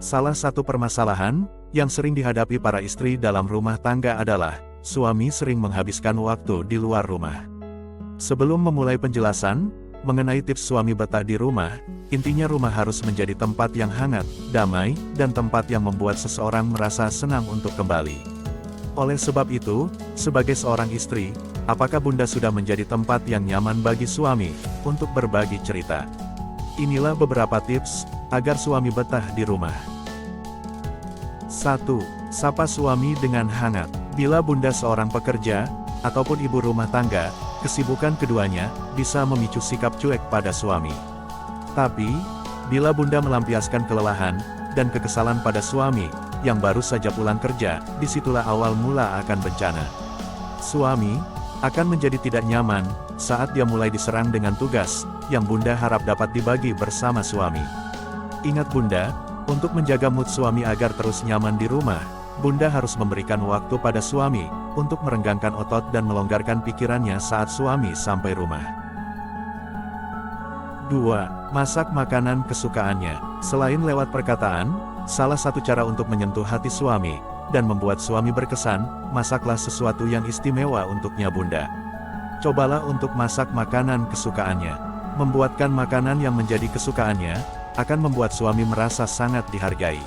Salah satu permasalahan yang sering dihadapi para istri dalam rumah tangga adalah suami sering menghabiskan waktu di luar rumah. Sebelum memulai penjelasan mengenai tips suami betah di rumah, intinya rumah harus menjadi tempat yang hangat, damai, dan tempat yang membuat seseorang merasa senang untuk kembali. Oleh sebab itu, sebagai seorang istri, apakah Bunda sudah menjadi tempat yang nyaman bagi suami untuk berbagi cerita? Inilah beberapa tips agar suami betah di rumah. 1. Sapa suami dengan hangat. Bila Bunda seorang pekerja, ataupun ibu rumah tangga, kesibukan keduanya bisa memicu sikap cuek pada suami. Tapi, bila Bunda melampiaskan kelelahan dan kekesalan pada suami yang baru saja pulang kerja, disitulah awal mula akan bencana. Suami akan menjadi tidak nyaman saat dia mulai diserang dengan tugas yang Bunda harap dapat dibagi bersama suami. Ingat Bunda, untuk menjaga mood suami agar terus nyaman di rumah, Bunda harus memberikan waktu pada suami untuk merenggangkan otot dan melonggarkan pikirannya saat suami sampai rumah. 2. Masak makanan kesukaannya. Selain lewat perkataan, salah satu cara untuk menyentuh hati suami dan membuat suami berkesan, masaklah sesuatu yang istimewa untuknya Bunda. Cobalah untuk masak makanan kesukaannya. Membuatkan makanan yang menjadi kesukaannya akan membuat suami merasa sangat dihargai.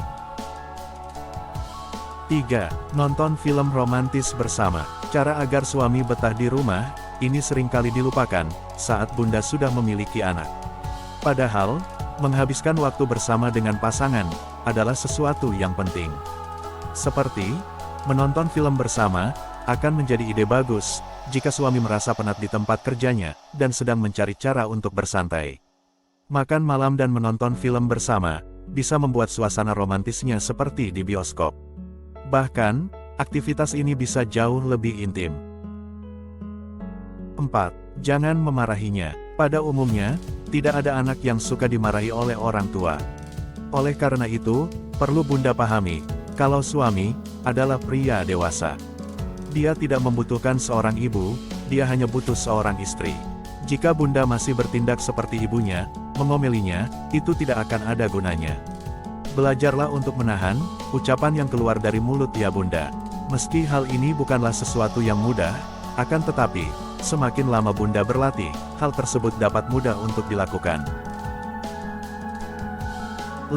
3. Nonton film romantis bersama. Cara agar suami betah di rumah, ini seringkali dilupakan saat Bunda sudah memiliki anak. Padahal, menghabiskan waktu bersama dengan pasangan adalah sesuatu yang penting. Seperti, menonton film bersama akan menjadi ide bagus jika suami merasa penat di tempat kerjanya dan sedang mencari cara untuk bersantai. Makan malam dan menonton film bersama bisa membuat suasana romantisnya seperti di bioskop. Bahkan, aktivitas ini bisa jauh lebih intim. 4. Jangan memarahinya. Pada umumnya, tidak ada anak yang suka dimarahi oleh orang tua. Oleh karena itu, perlu Bunda pahami, kalau suami adalah pria dewasa. Dia tidak membutuhkan seorang ibu, dia hanya butuh seorang istri. Jika Bunda masih bertindak seperti ibunya, mengomelinya, itu tidak akan ada gunanya. Belajarlah untuk menahan ucapan yang keluar dari mulut ya Bunda. Meski hal ini bukanlah sesuatu yang mudah, akan tetapi, semakin lama Bunda berlatih, hal tersebut dapat mudah untuk dilakukan. 5.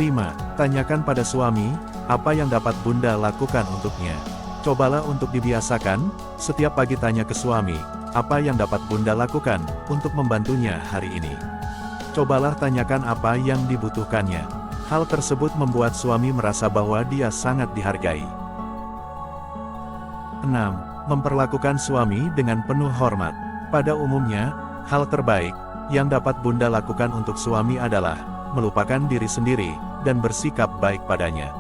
Tanyakan pada suami, apa yang dapat Bunda lakukan untuknya. Cobalah untuk dibiasakan, setiap pagi tanya ke suami, apa yang dapat Bunda lakukan untuk membantunya hari ini. Cobalah tanyakan apa yang dibutuhkannya. Hal tersebut membuat suami merasa bahwa dia sangat dihargai. 6. Memperlakukan suami dengan penuh hormat. Pada umumnya, hal terbaik yang dapat Bunda lakukan untuk suami adalah melupakan diri sendiri dan bersikap baik padanya.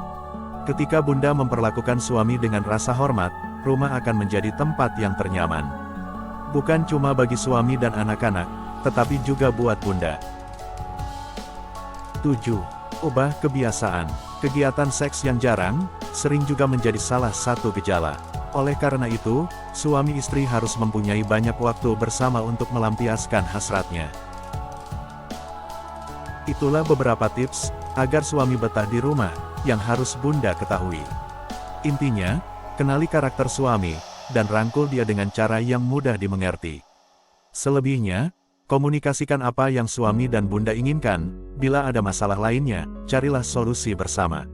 Ketika Bunda memperlakukan suami dengan rasa hormat, rumah akan menjadi tempat yang ternyaman. Bukan cuma bagi suami dan anak-anak, tetapi juga buat Bunda. 7. Ubah kebiasaan. Kegiatan seks yang jarang, sering juga menjadi salah satu gejala. Oleh karena itu, suami istri harus mempunyai banyak waktu bersama untuk melampiaskan hasratnya. Itulah beberapa tips agar suami betah di rumah yang harus Bunda ketahui. Intinya, kenali karakter suami dan rangkul dia dengan cara yang mudah dimengerti. Selebihnya, komunikasikan apa yang suami dan Bunda inginkan. Bila ada masalah lainnya, carilah solusi bersama.